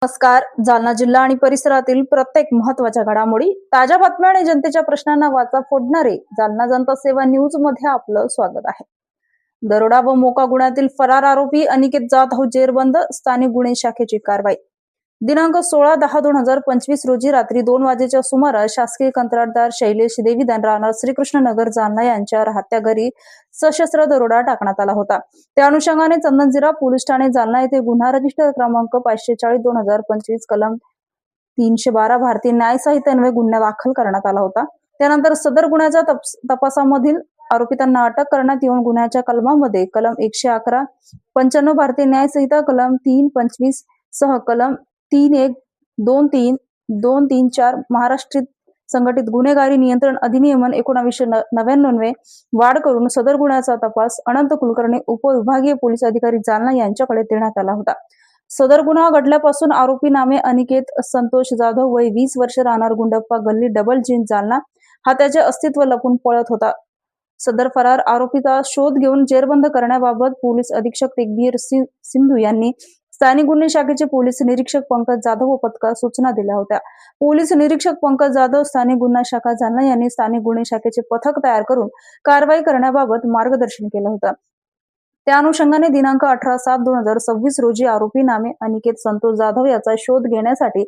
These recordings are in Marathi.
नमस्कार. जालना जिल्हा आणि परिसरातील प्रत्येक महत्त्वाच्या घडामोडी, ताज्या बातम्या आणि जनतेच्या प्रश्नांना वाचा फोडणारे जालना जनता सेवा न्यूज मध्ये आपलं स्वागत आहे. दरोडा व मोका गुन्ह्यातील फरार आरोपी अनिकेत जाधव जेरबंद, स्थानिक गुन्हे शाखेची कारवाई. दिनांक 16/10/2025 रोजी रात्री 2 वाजेच्या सुमारास शासकीय कंत्राटदार शैलेश देवीदान राहणार श्रीकृष्णनगर जालना यांच्या राहत्या घरी सशस्त्र दरोडा टाकण्यात आला होता. त्या अनुषंगाने चंदनजिरा पोलीस ठाणे जालना येथे गुन्हा रजिस्टर क्रमांक 540/2025 कलम 312 भारतीय न्याय संहिता अन्वये गुन्हा दाखल करण्यात आला होता. त्यानंतर सदर गुन्ह्याच्या तपासामधील आरोपितांना अटक करण्यात येऊन गुन्ह्याच्या कलमामध्ये कलम 111, 95 भारतीय न्याय संहिता कलम 325 सह कलम 3123, 234 महाराष्ट्र संघटित गुन्हेगारी नियंत्रण अधिनियम 1999 वाढ करून सदर गुन्ह्याचा तपास अनंत कुलकर्णी उपविभागीय पोलीस अधिकारी जालना यांच्याकडे देण्यात आला होता. सदर गुन्हा घडल्यापासून आरोपी नामे अनिकेत संतोष जाधव वय 20 वर्ष राहणार गुंडप्पा गल्ली डबल जीन जालना हा त्याचे अस्तित्व लपून पळत होता. सदर फरार आरोपीचा शोध घेऊन जेरबंद करण्याबाबत पोलीस अधीक्षक तेगबीर सिंधू यांनी स्थानिक गुन्हे शाखेचे पोलीस निरीक्षक पंकज जाधव व पथकास सूचना दिल्या होत्या. पोलीस निरीक्षक पंकज जाधव, स्थानिक गुन्हा शाखा जालना यांनी स्थानिक गुन्हे शाखेचे पथक तयार करून कारवाई करण्याबाबत मार्गदर्शन केलं होतं. त्या अनुषंगाने दिनांक 18/7/2026 रोजी आरोपी नामे अनिकेत संतोष जाधव याचा शोध घेण्यासाठी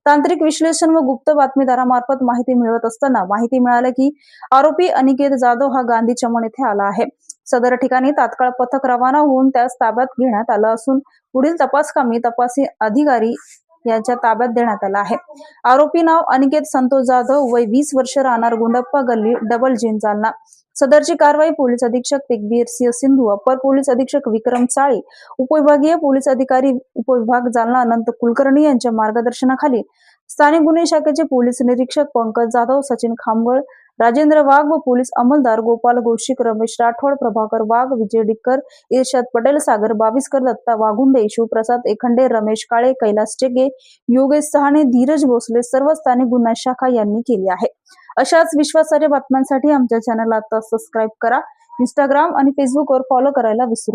तांत्रिक विश्लेषण व गुप्त बातमीदारामार्फत माहिती मिळवत असताना माहिती मिळाली की आरोपी अनिकेत जाधव हा गांधी चमन येथे आला आहे. सदर ठिकाणी तात्काळ पथक रवाना होऊन त्यास ताब्यात घेण्यात आलं असून पुढील तपासकामी तपासी अधिकारी यांच्या ताब्यात देण्यात आला आहे. आरोपी नाव अनिकेत संतोष जाधव वय 20 वर्ष राहणार गुंडप्पा गल्ली डबल जीन जालना. सदरची कारवाई पोलीस अधीक्षक तेगबीर सिंधू, अपर पोलीस अधीक्षक विक्रम साळी, उपविभागीय पोलीस अधिकारी उपविभाग जालना अनंत कुलकर्णी यांच्या मार्गदर्शनाखाली स्थानिक गुन्हे शाखेचे पोलीस निरीक्षक पंकज जाधव, सचिन खामगळ, राजेंद्र वाघ व पोलीस अंमलदार गोपाल गोशिक, रमेश राठोड, प्रभाकर वाघ, विजय डिक्कर, इर्शाद पटेल, सागर बाविस्कर, दत्ता वाघुंडे, शिवप्रसाद एखंडे, रमेश काळे, कैलास टेके, योगेश सहाणे, धीरज भोसले सर्व स्थानिक गुन्हा शाखा यांनी केली आहे. अशाच विश्वासार्ह बातम्यांसाठी आमच्या चॅनलला आता सबस्क्राईब करा. इंस्टाग्राम आणि फेसबुकवर फॉलो करायला विसरू नका.